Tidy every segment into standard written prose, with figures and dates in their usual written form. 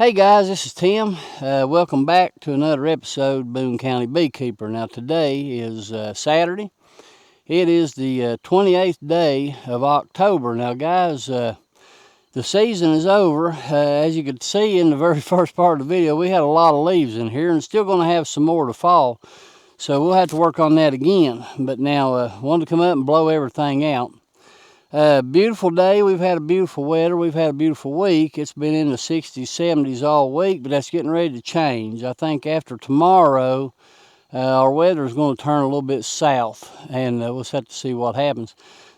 Hey guys, this is Tim. Welcome back to another episode, Boone County Beekeeper. Now today is Saturday. It is the 28th day of October. Now guys, the season is over. As you could see in the very first part of the video, we had a lot of leaves in here and still going to have some more to fall. So we'll have to work on that again. But now wanted to come up and blow everything out. Beautiful day. We've had a beautiful weather. We've had a beautiful week. It's been in the 60s, 70s all week, but that's getting ready to change. I think after tomorrow, our weather is going to turn a little bit south, and we'll have to see what happens.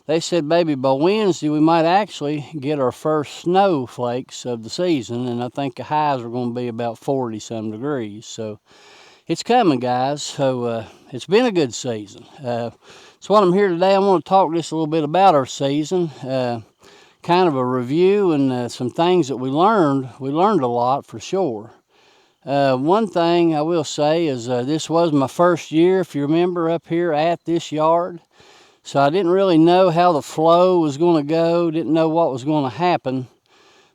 They said maybe by Wednesday we might actually get our first snowflakes of the season, and I think the highs are going to be about 40-some degrees. So it's coming, guys. So it's been a good season. So what I'm here today, I want to talk just a little bit about our season, kind of a review and some things that we learned. We learned a lot for sure. One thing I will say is this was my first year, if you remember, up here at this yard. So I didn't really know how the flow was going to go, didn't know what was going to happen.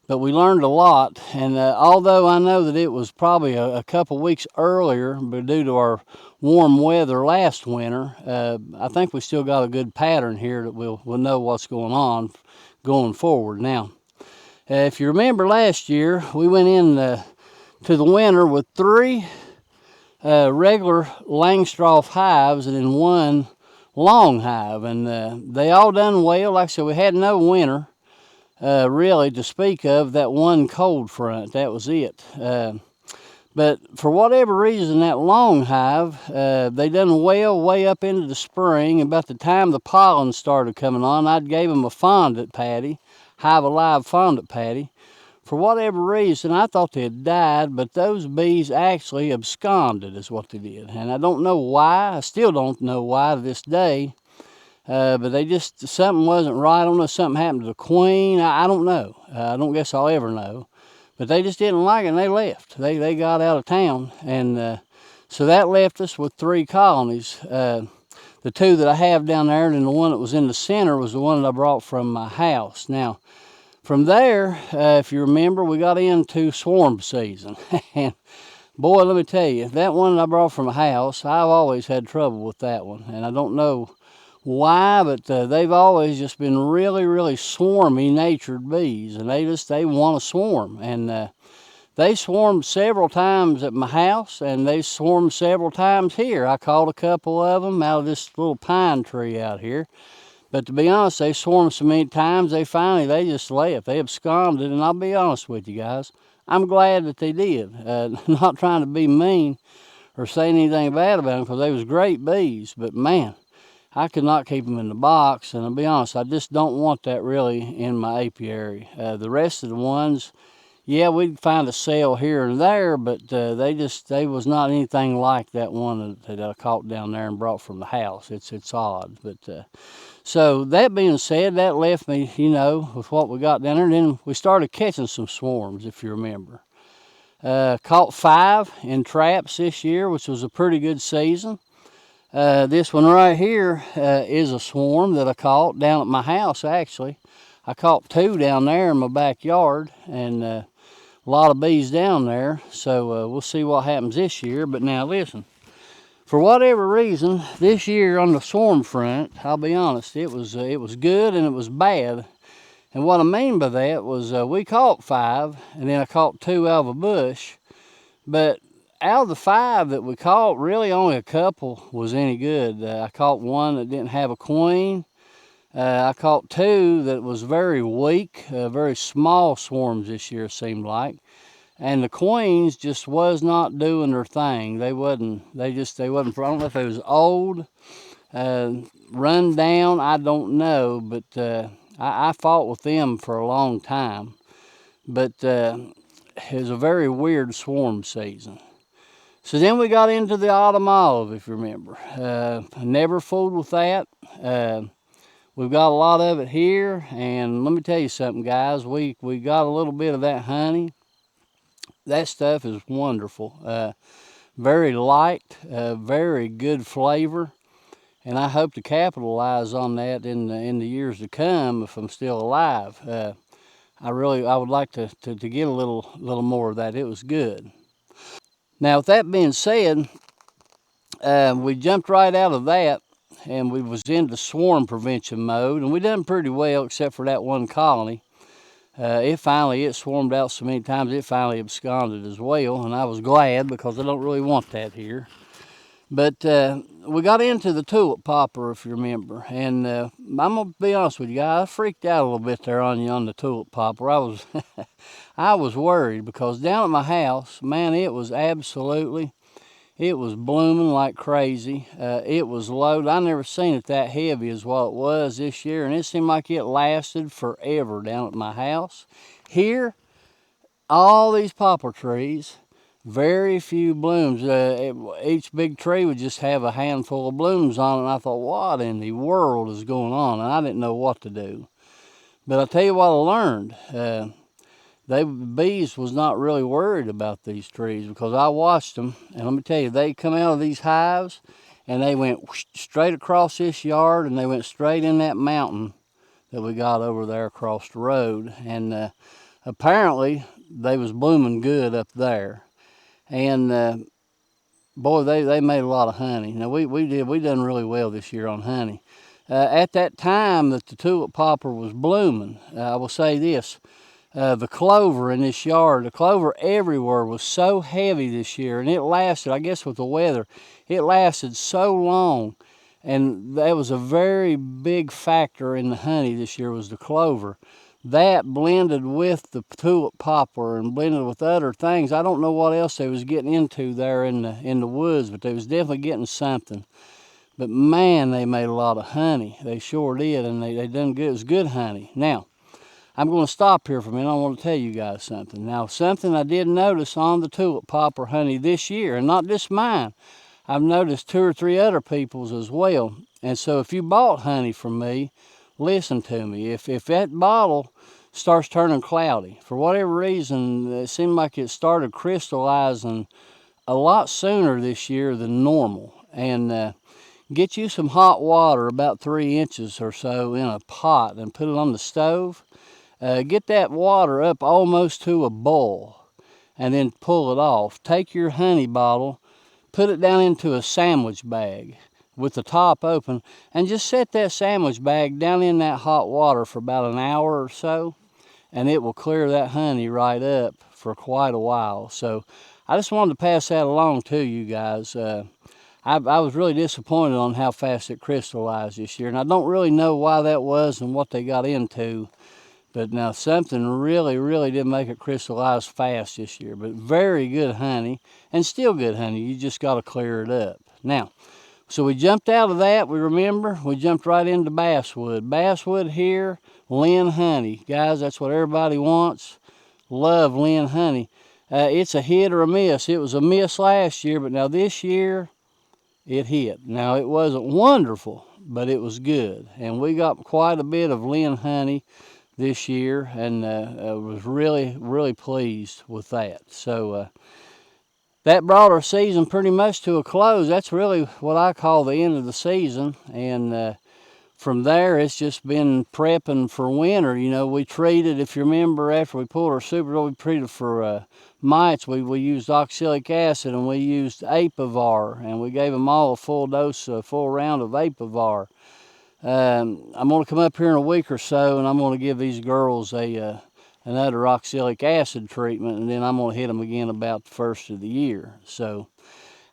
But we learned a lot, and although I know that it was probably a couple weeks earlier, but due to our warm weather last winter, I think we still got a good pattern here that we'll know what's going on going forward. Now, if you remember last year, we went in to the winter with 3 regular Langstroth hives and then 1 long hive, and they all done well. Like I said, we had no winter. Really to speak of. That one cold front, that was it. But for whatever reason, that long hive, they done well way up into the spring. About the time the pollen started coming on, I gave them a fondant patty, Hive Alive fondant patty. For whatever reason, I thought they had died, but those bees actually absconded is what they did. And I don't know why. I still don't know why to this day. But they just, something wasn't right. I don't know if something happened to the queen. I don't know. I don't guess I'll ever know. But they just didn't like it and they left. They got out of town. And so that left us with 3 colonies. The 2 that I have down there and the one that was in the center was the one that I brought from my house. Now, from there, if you remember, we got into swarm season. And boy, let me tell you, that one that I brought from my house, I've always had trouble with that one. And I don't know why, but they've always just been really, really swarmy natured bees, and they want to swarm. And they swarmed several times at my house, and they swarmed several times here. I caught a couple of them out of this little pine tree out here. But to be honest, they swarmed so many times, they just left. They absconded, and I'll be honest with you guys, I'm glad that they did. Not trying to be mean or say anything bad about them, because they was great bees, but man, I could not keep them in the box, and I'll be honest, I just don't want that really in my apiary. The rest of the ones, yeah, we'd find a cell here and there, but they was not anything like that one that I caught down there and brought from the house. It's odd, but so that being said, that left me, with what we got down there. And then we started catching some swarms, if you remember. Caught 5 in traps this year, which was a pretty good season. This one right here is a swarm that I caught down at my house, actually. I caught 2 down there in my backyard, and a lot of bees down there. So we'll see what happens this year. But now listen, for whatever reason, this year on the swarm front, I'll be honest, it was good and it was bad. And what I mean by that was we caught 5, and then I caught 2 out of a bush. But out of the 5 that we caught, really only a couple was any good. I caught 1 that didn't have a queen. I caught 2 that was very weak, very small swarms this year, seemed like. And the queens just was not doing their thing. They wasn't, I don't know if they was old, run down, I don't know. But I fought with them for a long time. But it was a very weird swarm season. So then we got into the autumn olive, if you remember. I never fooled with that. We've got a lot of it here, and let me tell you something, guys. We got a little bit of that honey. That stuff is wonderful. Very light, very good flavor, and I hope to capitalize on that in the years to come if I'm still alive. I would like to get a little more of that. It was good. Now, with that being said, we jumped right out of that, and we was into swarm prevention mode, and we done pretty well except for that one colony. It swarmed out so many times it finally absconded as well, and I was glad because I don't really want that here. But we got into the tulip popper, if you remember, and I'm gonna be honest with you guys, I freaked out a little bit there on you on the tulip popper. I was worried because down at my house, man, it was blooming like crazy. It was loaded. I never seen it that heavy as what it was this year, and it seemed like it lasted forever down at my house. Here, all these poplar trees, very few blooms. Each big tree would just have a handful of blooms on it, and I thought, what in the world is going on? And I didn't know what to do. But I tell you what I learned. Bees was not really worried about these trees because I watched them, and let me tell you, they come out of these hives, and they went straight across this yard, and they went straight in that mountain that we got over there across the road, and apparently they was blooming good up there, and boy, they made a lot of honey. Now we done really well this year on honey. At that time that the tulip popper was blooming, I will say this. The clover in this yard, the clover everywhere was so heavy this year, and it lasted, I guess with the weather, it lasted so long, and that was a very big factor in the honey this year was the clover. That blended with the tulip poplar and blended with other things. I don't know what else they was getting into there in the woods, but they was definitely getting something. But man, they made a lot of honey. They sure did, and they done good. It was good honey. Now, I'm going to stop here for a minute. I want to tell you guys something. Now, something I did notice on the tulip popper honey this year, and not just mine, I've noticed 2 or 3 other people's as well. And so if you bought honey from me, listen to me. If that bottle starts turning cloudy, for whatever reason, it seemed like it started crystallizing a lot sooner this year than normal. And get you some hot water, about 3 inches or so, in a pot and put it on the stove. Get that water up almost to a boil and then pull it off. Take your honey bottle, put it down into a sandwich bag with the top open, and just set that sandwich bag down in that hot water for about an hour or so, and it will clear that honey right up for quite a while. So I just wanted to pass that along to you guys. I was really disappointed on how fast it crystallized this year, and I don't really know why that was and what they got into. But now something really did make it crystallize fast this year. But very good honey, and still good honey. You just got to clear it up. Now, so we jumped out of that, we jumped right into basswood. Basswood here, Lynn honey. Guys, that's what everybody wants. Love Lynn honey. It's a hit or a miss. It was a miss last year, but now this year, it hit. Now, it wasn't wonderful, but it was good. And we got quite a bit of Lynn honey this year, and was really pleased with that. So that brought our season pretty much to a close. That's really what I call the end of the season, and from there it's just been prepping for winter. You know, we treated, if you remember, after we pulled our super, we treated for mites. We used oxalic acid, and we used Apivar, and we gave them all a full dose, a full round of Apivar. I'm going to come up here in a week or so, and I'm going to give these girls another oxalic acid treatment, and then I'm going to hit them again about the first of the year. So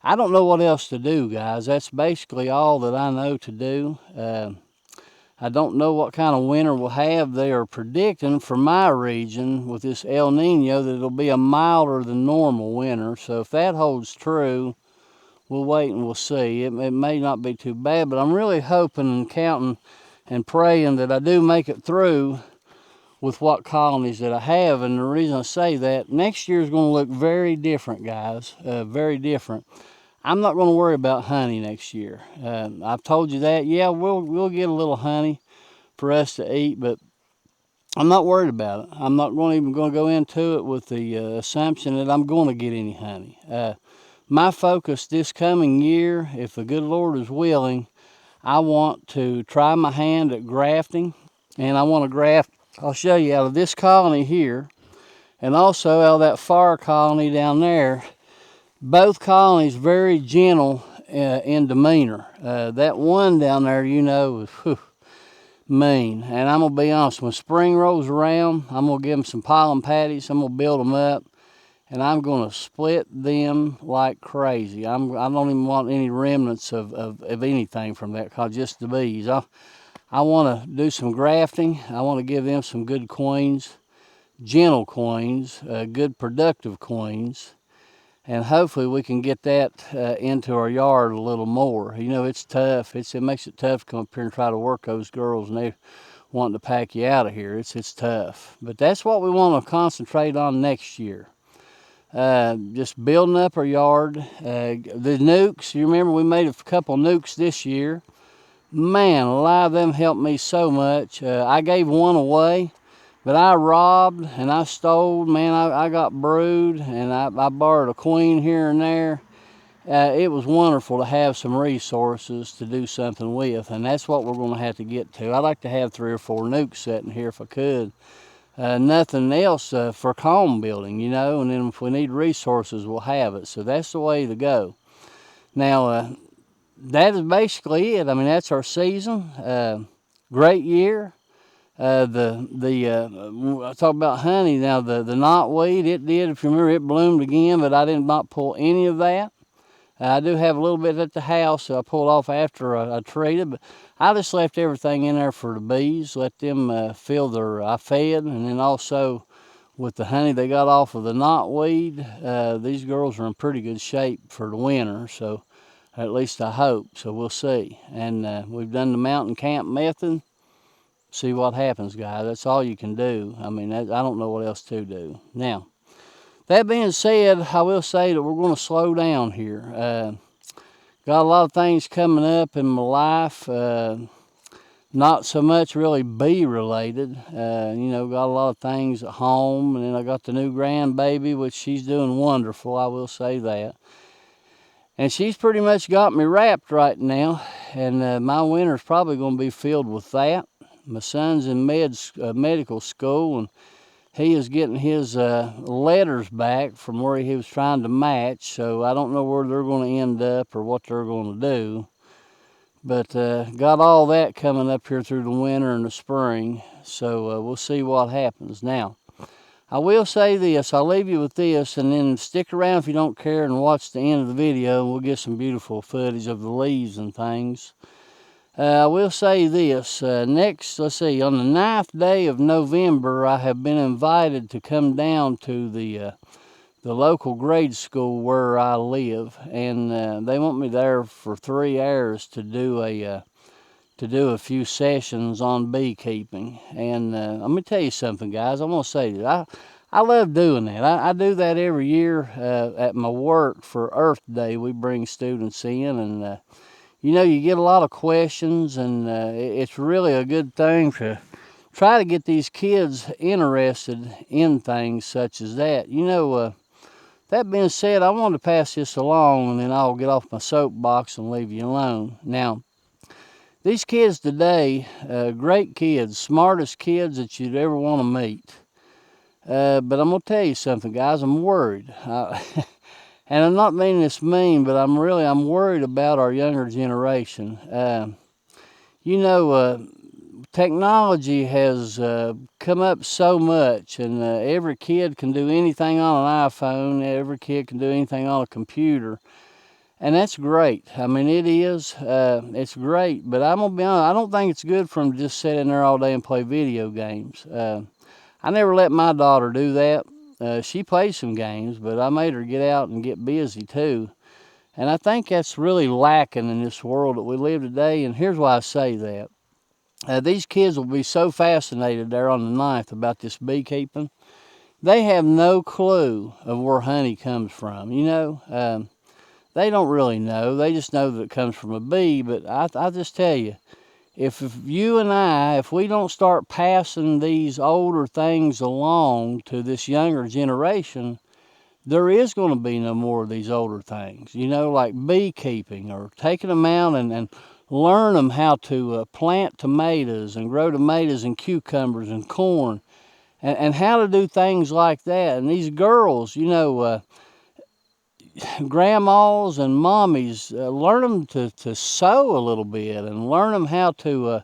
I don't know what else to do, guys. That's basically all that I know to do. I don't know what kind of winter we'll have. They are predicting for my region with this El Nino that it'll be a milder than normal winter. So if that holds true, we'll wait and we'll see. It may not be too bad, but I'm really hoping and counting and praying that I do make it through with what colonies that I have. And the reason I say that, next year is going to look very different, guys. Very different. I'm not going to worry about honey next year. I've told you that. Yeah, we'll get a little honey for us to eat, but I'm not worried about it. I'm not even going to go into it with the assumption that I'm going to get any honey. My focus this coming year, if the good Lord is willing, I want to try my hand at grafting, and I want to graft I'll show you out of this colony here, and also out of that far colony down there. Both colonies very gentle in demeanor. That one down there, you know, is mean. And I'm going to be honest, when spring rolls around, I'm going to give them some pollen patties. I'm going to build them up, and I'm going to split them like crazy. I don't even want any remnants of anything from that, cause just the bees. I want to do some grafting. I want to give them some good queens, gentle queens, good productive queens. And hopefully we can get that into our yard a little more. You know, it's tough. It makes it tough to come up here and try to work those girls, and they wanting to pack you out of here. It's tough. But that's what we want to concentrate on next year. Just building up our yard. The nukes, you remember we made a couple nukes this year. Man, alive, them helped me so much. I gave one away. But I robbed and I stole, man, I got brood, and I borrowed a queen here and there. It was wonderful to have some resources to do something with, and that's what we're going to have to get to. I'd like to have 3 or 4 nukes sitting here if I could. Nothing else for comb building, you know, and then if we need resources, we'll have it. So that's the way to go. Now, that is basically it. I mean, that's our season. Great year. I talk about honey now. The knotweed, it did. If you remember, it bloomed again, but I did not pull any of that. I do have a little bit at the house, so I pulled off after I treated, but I just left everything in there for the bees. Let them fill their. I fed, and then also with the honey they got off of the knotweed, these girls are in pretty good shape for the winter. So at least I hope. So we'll see. And we've done the mountain camp method. See what happens, guys. That's all you can do. I mean, I don't know what else to do. Now, that being said, I will say that we're going to slow down here. Got a lot of things coming up in my life. Not so much really bee related. You know, got a lot of things at home. And then I got the new grandbaby, which she's doing wonderful. I will say that. And she's pretty much got me wrapped right now. And my winter's probably going to be filled with that. My son's in medical school, and he is getting his letters back from where he was trying to match, so I don't know where they're going to end up or what they're going to do. But got all that coming up here through the winter and the spring, so we'll see what happens. Now, I will say this. I'll leave you with this, and then stick around if you don't care and watch the end of the video, and we'll get some beautiful footage of the leaves and things. I will say this, next, let's see, on the 9th day of November, I have been invited to come down to the local grade school where I live, and they want me there for 3 hours to do a few sessions on beekeeping. And I'm going to tell you something, guys. I'm going to say that I love doing that. I do that every year at my work for Earth Day. We bring students in, and you know, you get a lot of questions, and it's really a good thing to try to get these kids interested in things such as that. You know, that being said, I wanted to pass this along, and then I'll get off my soapbox and leave you alone. Now, these kids today, great kids, smartest kids that you'd ever want to meet. But I'm going to tell you something, guys. I'm worried. And I'm not meaning this mean, but I'm worried about our younger generation. You know, technology has come up so much, and every kid can do anything on an iPhone. Every kid can do anything on a computer, and that's great. I mean, it is. It's great, but I'm gonna be honest. I don't think it's good for them to just sit in there all day and play video games. I never let my daughter do that. She plays some games, but I made her get out and get busy too. And I think that's really lacking in this world that we live today. And here's why I say that. These kids will be so fascinated there on the 9th about this beekeeping. They have no clue of where honey comes from, you know. They don't really know. They just know that it comes from a bee. But I just tell you, if you and if we don't start passing these older things along to this younger generation, there is going to be no more of these older things, you know, like beekeeping or taking them out and learn them how to plant tomatoes and grow tomatoes and cucumbers and corn, and how to do things like that. And these girls, grandmas and mommies, learn them to sew a little bit, and learn them how to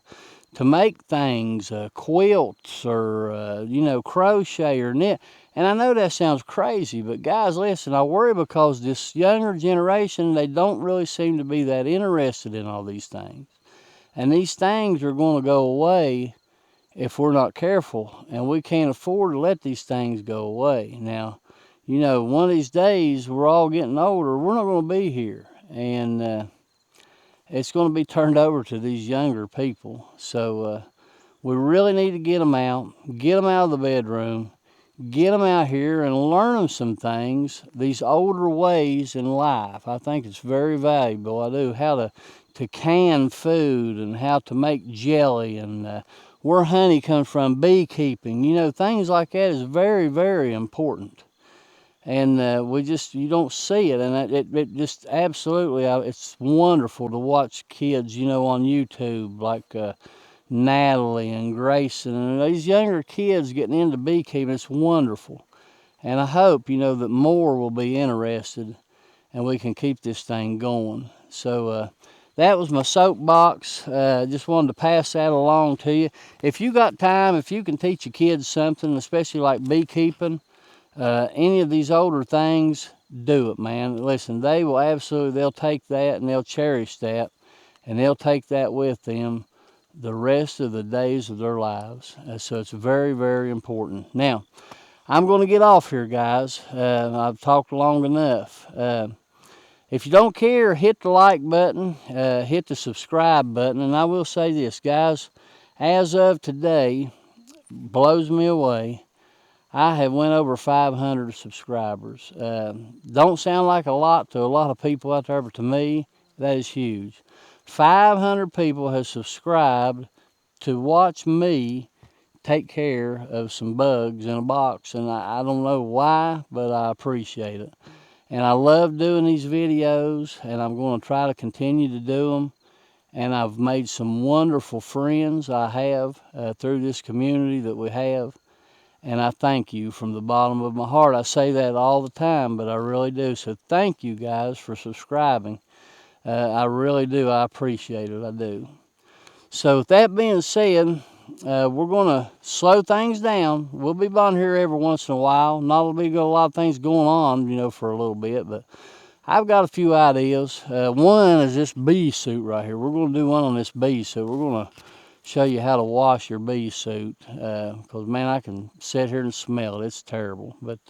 make things, quilts, or crochet or knit. And I know that sounds crazy, but guys, listen, I worry because this younger generation, they don't really seem to be that interested in all these things. And these things are going to go away if we're not careful, and we can't afford to let these things go away. Now, one of these days, we're all getting older, we're not going to be here, and it's going to be turned over to these younger people. So we really need to get them out of the bedroom, get them out here and learn them some things, these older ways in life. I think it's very valuable. I do. How to can food, and how to make jelly, and where honey comes from, beekeeping. Things like that is very, very important. And you don't see it, and it just absolutely, it's wonderful to watch kids, on YouTube, like Natalie and Grayson, and these younger kids getting into beekeeping. It's wonderful. And I hope, that more will be interested, and we can keep this thing going. So that was my soapbox. Just wanted to pass that along to you. If you got time, if you can teach your kids something, especially like beekeeping, any of these older things, do it, man. Listen, they'll take that and they'll cherish that, and they'll take that with them the rest of the days of their lives. So it's very, very important. Now, I'm going to get off here, guys. I've talked long enough. If you don't care, hit the like button, hit the subscribe button, and I will say this, guys, as of today, blows me away, I have went over 500 subscribers. Don't sound like a lot to a lot of people out there, but to me, that is huge. 500 people have subscribed to watch me take care of some bugs in a box, and I don't know why, but I appreciate it. And I love doing these videos, and I'm going to try to continue to do them. And I've made some wonderful friends, I have, through this community that we have. And I thank you from the bottom of my heart. I say that all the time, but I really do. So thank you guys for subscribing. I really do. I appreciate it. I do. So with that being said, we're going to slow things down. We'll be on here every once in a while. Not be got a lot of things going on, for a little bit, but I've got a few ideas. One is this bee suit right here. We're going to do one on this bee suit. We're going to show you how to wash your bee suit, because man, I can sit here and smell it. It's terrible. But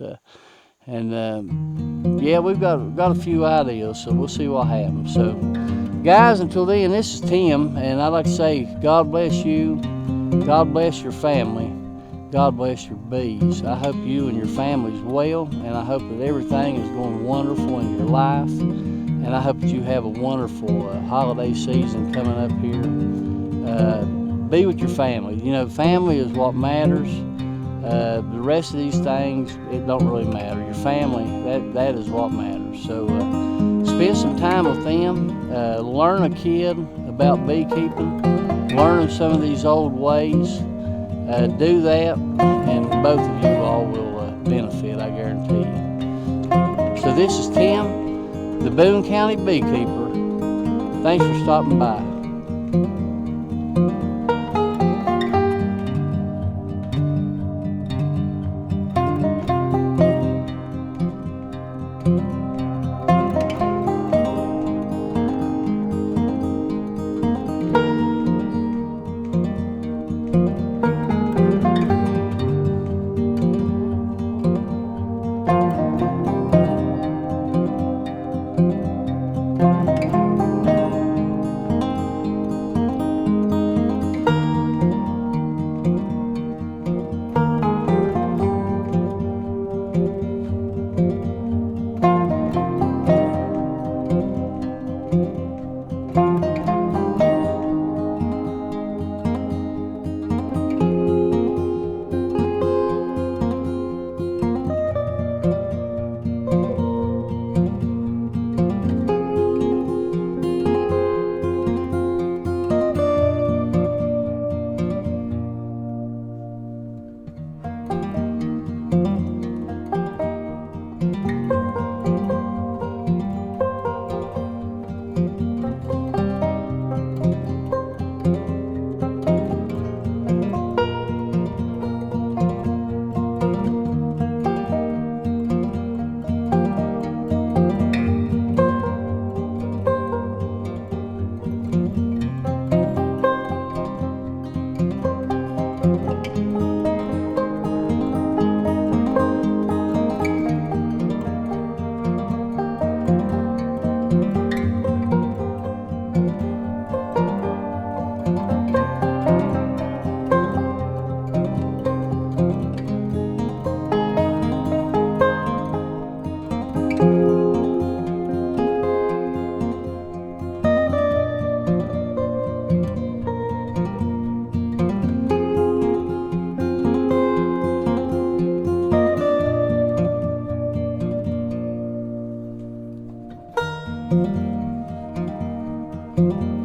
yeah, we've got a few ideas, so we'll see what happens. So guys, until then, this is Tim, and I'd like to say God bless you, God bless your family, God bless your bees. I hope you and your family's well, and I hope that everything is going wonderful in your life, and I hope that you have a wonderful holiday season coming up here. Be with your family. Family is what matters. The rest of these things, it don't really matter. Your family, that is what matters. So spend some time with them. Learn a kid about beekeeping. Learn some of these old ways. Do that, and both of you all will benefit, I guarantee you. So this is Tim, the Boone County Beekeeper. Thanks for stopping by. you.